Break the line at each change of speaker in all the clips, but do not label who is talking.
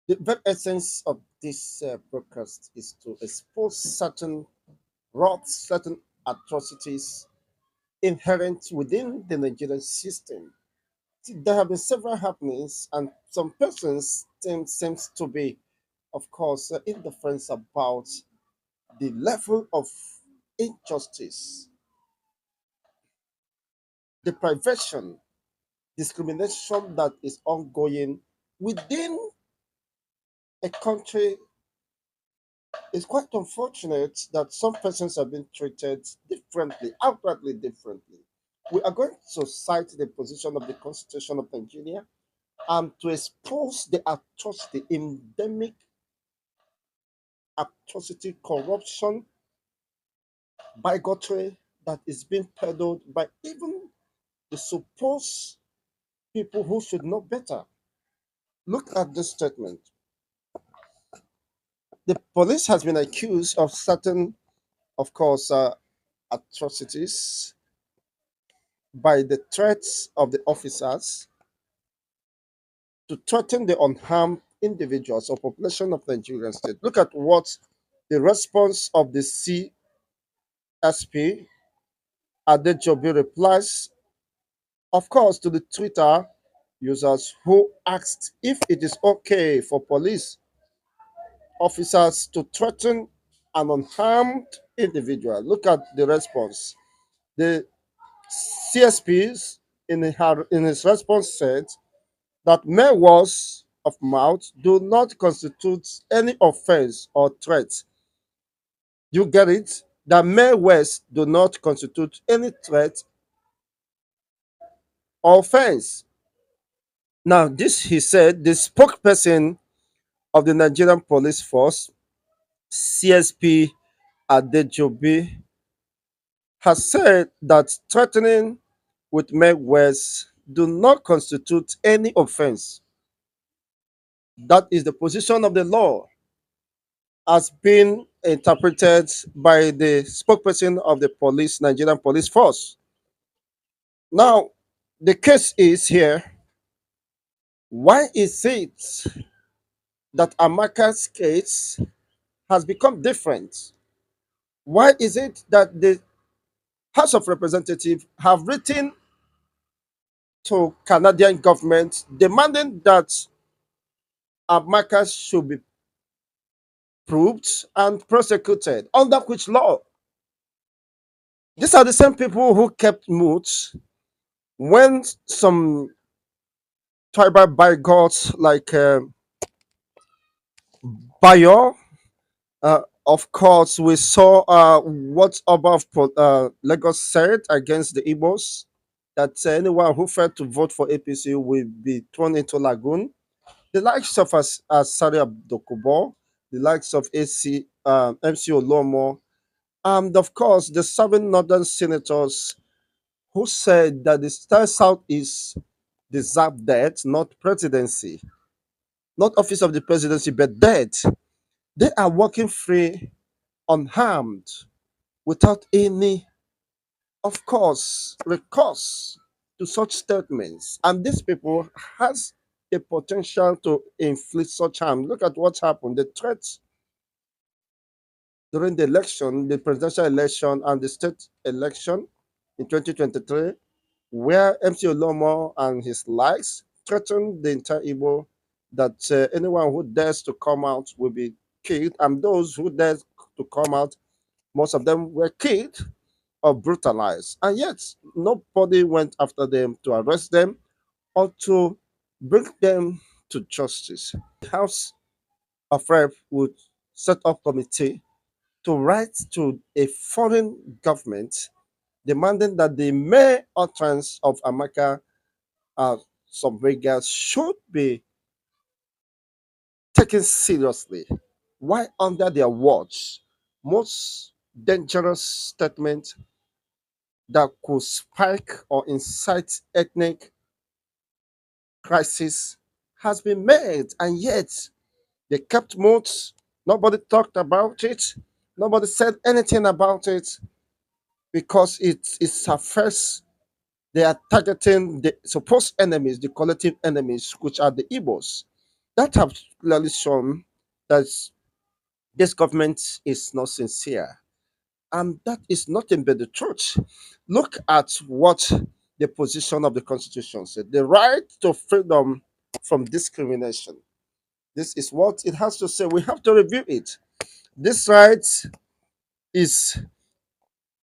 The very essence of this broadcast is to expose certain wrongs, certain atrocities inherent within the Nigerian system. See, there have been several happenings, and some persons seems to be, of course, indifferent about the level of injustice, deprivation, discrimination that is ongoing within a country. It's quite unfortunate that some persons have been treated differently, outrightly differently. We are going to cite the position of the Constitution of Nigeria and to expose the atrocity, endemic atrocity, corruption, bigotry that is being peddled by even the supposed people who should know better. Look at this statement. The police has been accused of certain, of course, atrocities by the threats of the officers to threaten the unharmed individuals or population of Nigerian state. Look at what the response of the CSP Adejobi replies, of course, to the Twitter users who asked if it is okay for police officers to threaten an unharmed individual. Look at the response. The CSPs in his response said that mere words of mouth do not constitute any offense or threat. You get it? That mere words do not constitute any threat or offense. Now, this he said, the spokesperson of the Nigerian Police Force, CSP Adejobi, has said that threatening with mere words do not constitute any offense. That is the position of the law as being interpreted by the spokesperson of the police, Nigerian Police Force. Now, the case is here, why is it that Amaka's case has become different? Why is it that the House of Representatives have written to Canadian government demanding that Amaka should be proved and prosecuted? Under which law? These are the same people who kept mute when some tribal bigots like Bayo, of course, we saw what Lagos said against the Igbos, that anyone who failed to vote for APC will be thrown into lagoon. The likes of Sari Abdokubo, the likes of MC Olomo, and of course the seven northern senators who said that the Star Southeast deserved death, not presidency, not office of the presidency, but death. They are walking free, unharmed, without any, of course, recourse to such statements. And these people has the potential to inflict such harm. Look at what happened. The threats during the election, the presidential election and the state election in 2023, where MC Olomo and his likes threatened the entire Igbo that anyone who dares to come out will be killed, and those who dare to come out, most of them were killed or brutalized. And yet, nobody went after them to arrest them or to bring them to justice. The House of Rep would set up committee to write to a foreign government demanding that the mere utterance of Amaka some regards should be taken seriously. Why under their watch, most dangerous statement that could spike or incite ethnic crisis has been made, and yet they kept mute. Nobody talked about it. Nobody said anything about it because it's a first. They are targeting the supposed enemies, the collective enemies, which are the Igbos. That have clearly shown that this government is not sincere. And that is nothing but the truth. Look at what the position of the Constitution said: the right to freedom from discrimination. This is what it has to say. We have to review it. This right is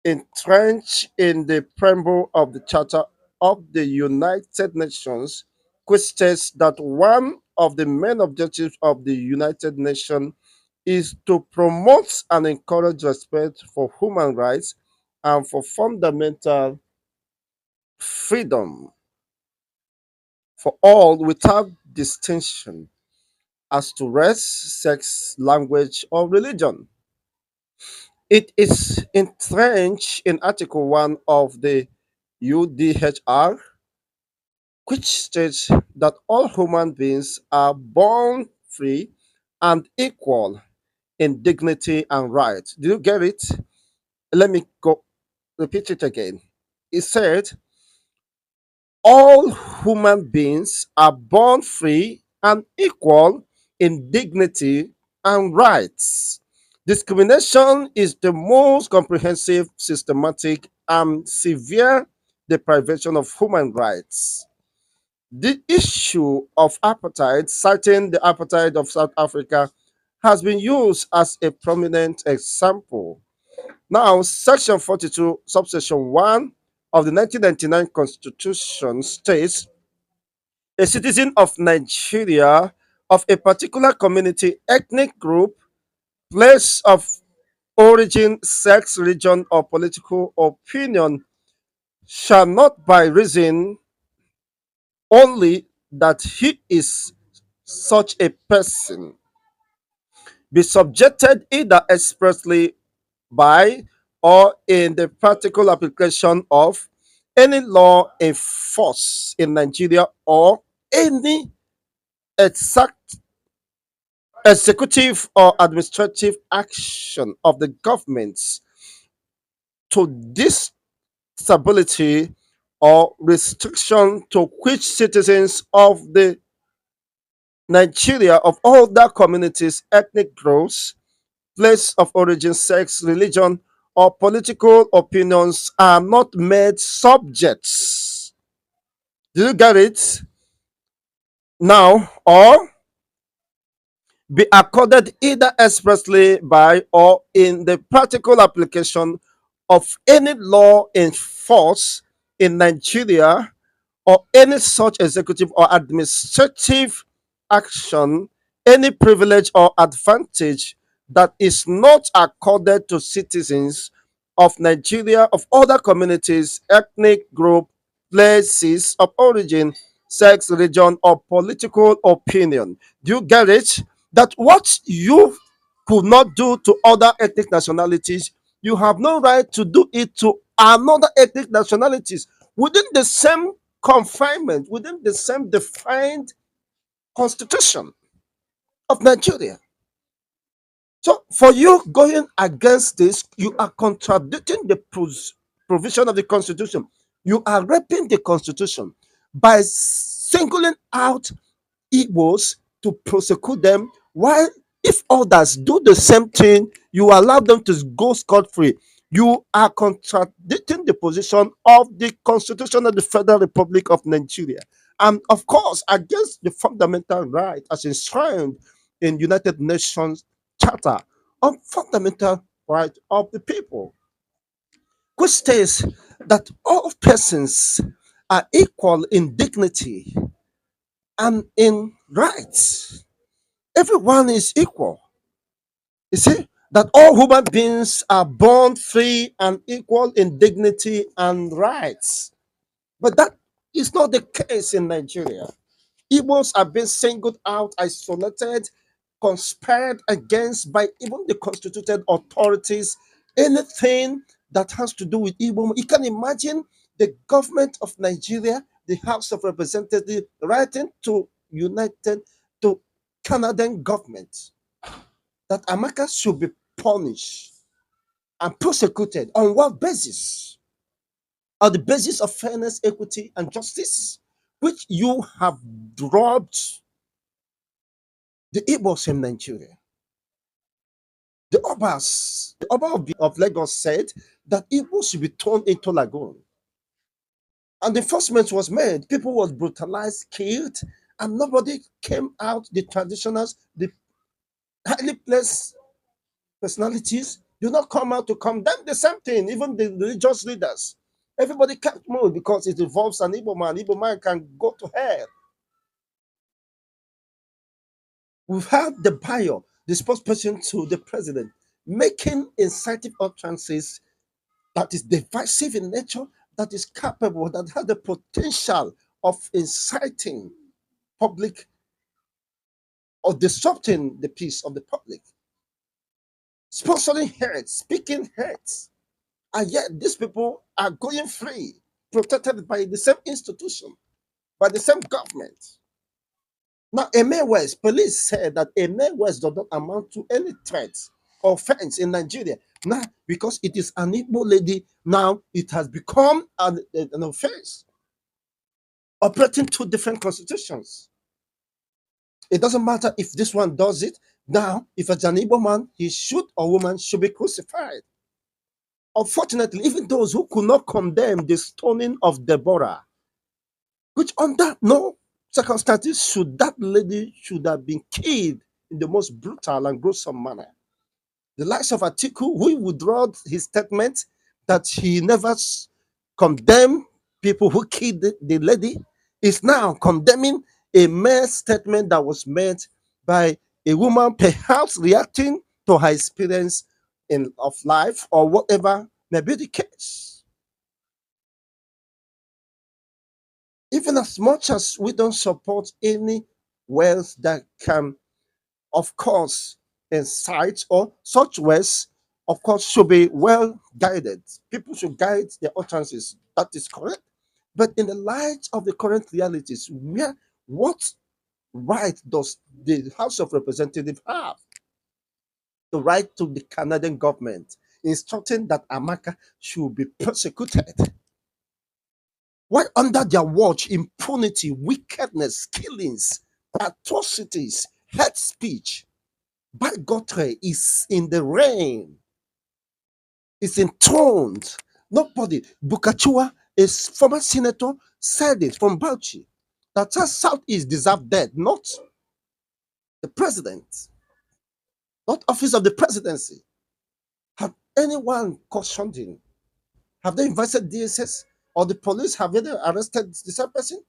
entrenched in the preamble of the Charter of the United Nations, which states that one of the main objectives of the United Nations is to promote and encourage respect for human rights and for fundamental freedom for all without distinction as to race, sex, language, or religion. It is entrenched in Article 1 of the UDHR, which states that all human beings are born free and equal in dignity and rights. Do you get it? Let me go repeat it again. It said all human beings are born free and equal in dignity and rights. Discrimination is the most comprehensive, systematic, and severe deprivation of human rights. The issue of apartheid, citing the apartheid of South Africa, has been used as a prominent example. Now, Section 42, subsection 1 of the 1999 Constitution states a citizen of Nigeria of a particular community, ethnic group, place of origin, sex, religion, or political opinion shall not, by reason only that he is such a person, be subjected either expressly by or in the practical application of any law in force in Nigeria or any exact executive or administrative action of the government to disability or restriction to which citizens of the Nigeria of all that communities, ethnic groups, place of origin, sex, religion, or political opinions are not made subjects. Do you get it? Now, or be accorded either expressly by or in the practical application of any law in force in Nigeria or any such executive or administrative action, any privilege or advantage that is not accorded to citizens of Nigeria of other communities, ethnic group, places of origin, sex, religion, or political opinion. Do you get it? That what you could not do to other ethnic nationalities, you have no right to do it to another ethnic nationalities within the same confinement, within the same defined constitution of Nigeria. So, for you going against this, you are contradicting the provision of the constitution. You are raping the constitution by singling out Igbos to prosecute them, while if others do the same thing, you allow them to go scot free. You are contradicting the position of the Constitution of the Federal Republic of Nigeria, and of course, against the fundamental right as enshrined in United Nations Charter of Fundamental Right of the People, which states that all persons are equal in dignity and in rights. Everyone is equal. You see, that all human beings are born free and equal in dignity and rights. But that is not the case in Nigeria. Igbos are being singled out, isolated, conspired against by even the constituted authorities. Anything that has to do with Igbo, you can imagine the government of Nigeria, the House of Representatives, writing to United to Canadian government that Amaka should be punished and prosecuted on what basis? On the basis of fairness, equity, and justice, which you have robbed The Igbos in Nigeria, the Oba of Lagos said that Igbos should be turned into lagoon. And the enforcement was made. People was brutalized, killed, and nobody came out. The traditionals, the highly placed personalities do not come out to condemn the same thing, even the religious leaders. Everybody kept moving because it involves an Igbo man. Igbo man can go to hell. We've had the bio, the spokesperson to the president, making inciting utterances that is divisive in nature, that is capable, that has the potential of inciting public or disrupting the peace of the public, sponsoring hate, speaking hate. And yet these people are going free, protected by the same institution, by the same government. Now, Eme West, police said that Eme West does not amount to any threat or offense in Nigeria. Now, because it is an Igbo lady, now it has become an offense, operating two different constitutions. It doesn't matter if this one does it. Now, if it's an Igbo man, he should or woman should be crucified. Unfortunately, even those who could not condemn the stoning of Deborah, which under no circumstances should that lady should have been killed in the most brutal and gruesome manner. The likes of Atiku, who withdrew his statement that he never condemned people who killed the lady, is now condemning a mere statement that was made by a woman, perhaps reacting to her experience of life or whatever may be the case. Even as much as we don't support any wealth that can, of course, incite or such wealth, of course, should be well guided. People should guide their utterances. That is correct. But in the light of the current realities, what right does the House of Representatives have? The right to the Canadian government instructing that Amaka should be persecuted. Why under their watch, impunity, wickedness, killings, atrocities, hate speech, bigotry is in the reign, is enthroned. Nobody, Bukachua, a former senator, said it from Bauchi, that Southeast deserve death, not the president, not office of the presidency. Have anyone cautioned him? Have they invited DSS or the police? Have they arrested the same person?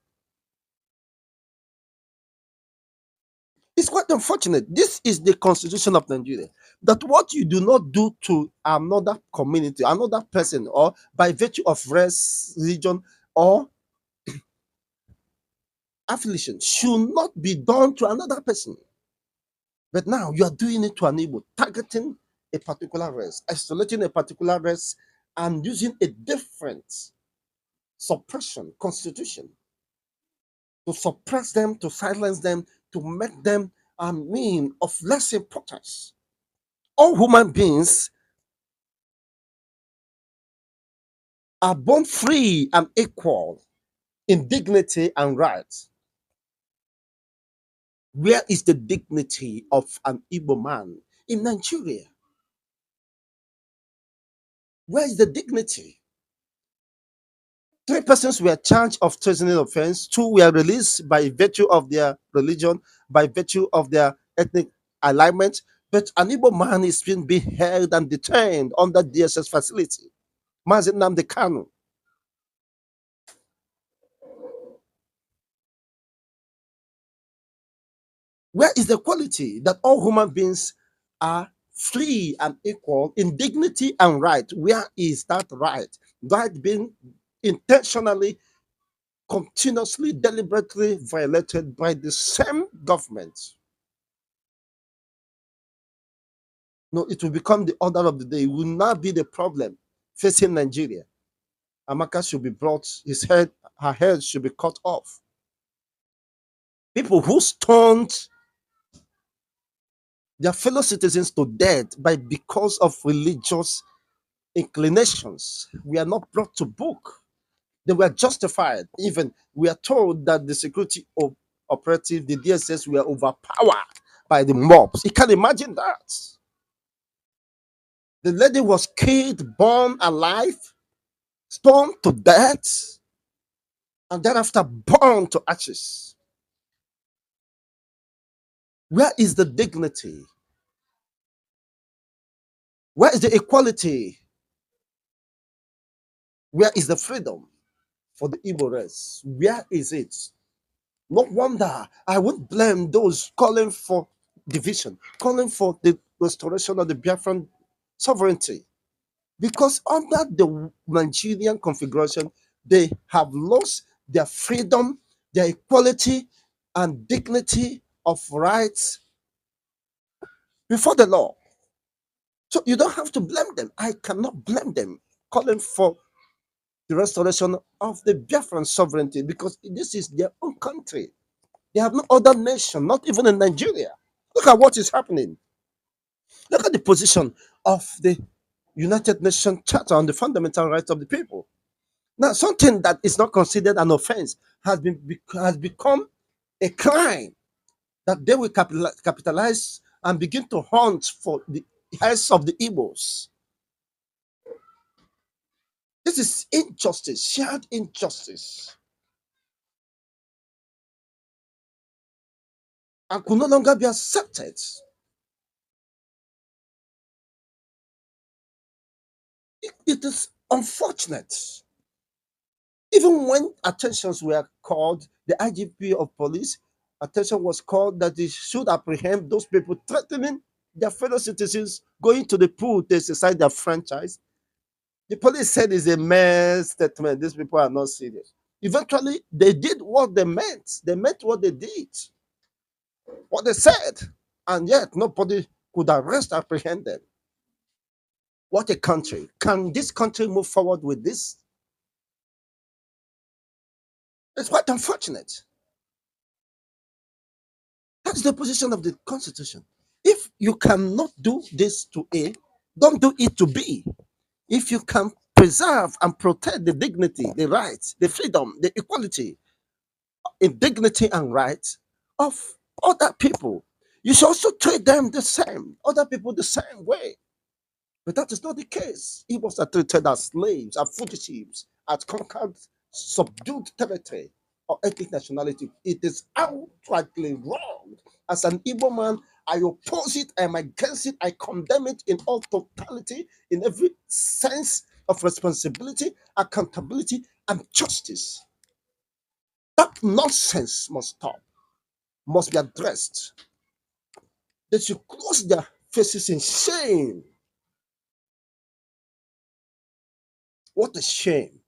It's quite unfortunate. This is the constitution of Nigeria. That what you do not do to another community, another person, or by virtue of race, religion, or affiliation, should not be done to another person. But now you are doing it to an Igbo, targeting a particular race, isolating a particular race, and using a different suppression constitution to suppress them, to silence them, to make them a mean of less importance. All human beings are born free and equal in dignity and rights. Where is the dignity of an Igbo man in Nigeria? Where is the dignity? Three persons were charged of treason offense. Two were released by virtue of their religion, by virtue of their ethnic alignment. But an Igbo man is being held and detained under DSS facility. Mazin Namde Kanu. Where is the quality that all human beings are free and equal in dignity and right? Where is that right? Right being intentionally, continuously, deliberately violated by the same government. No, it will become the order of the day. It will not be the problem facing Nigeria. Amaka should be brought, her head should be cut off. People who stoned their fellow citizens to death by because of religious inclinations were not brought to book. They were justified. Even we are told that the security operative, the DSS, were overpowered by the mobs. You can imagine that. The lady was killed, burned alive, stoned to death, and thereafter burned to ashes. Where is the dignity? Where is the equality? Where is the freedom for the Igbo race? Where is it? No wonder I would blame those calling for division, calling for the restoration of the Biafran sovereignty. Because under the Nigerian configuration, they have lost their freedom, their equality, and dignity of rights before the law. So you don't have to blame them. I cannot blame them calling for the restoration of the Biafran sovereignty because this is their own country. They have no other nation, not even in Nigeria. Look at what is happening. Look at the position of the United Nations Charter on the fundamental rights of the people. Now, something that is not considered an offense has become a crime that they will capitalize and begin to hunt for the heads of the Igbos. This is injustice, shared injustice, and could no longer be accepted. It is unfortunate. Even when attentions were called, the IGP of police, attention was called that they should apprehend those people threatening their fellow citizens going to the pool to exercise their franchise. The police said it's a mere statement. These people are not serious. Eventually, they did what they meant. They meant what they did, what they said, and yet nobody could arrest, apprehend them. What a country. Can this country move forward with this? It's quite unfortunate. That's the position of the Constitution. If you cannot do this to A, don't do it to B. If you can preserve and protect the dignity, the rights, the freedom, the equality, in dignity and rights of other people, you should also treat them the same, other people the same way. But that is not the case. Igbos are treated as slaves, as fugitives, as conquered, subdued territory or ethnic nationality. It is outrightly wrong. As an Igbo man, I oppose it, I'm against it, I condemn it in all totality, in every sense of responsibility, accountability, and justice. That nonsense must stop, must be addressed. They should close their faces in shame. What a shame.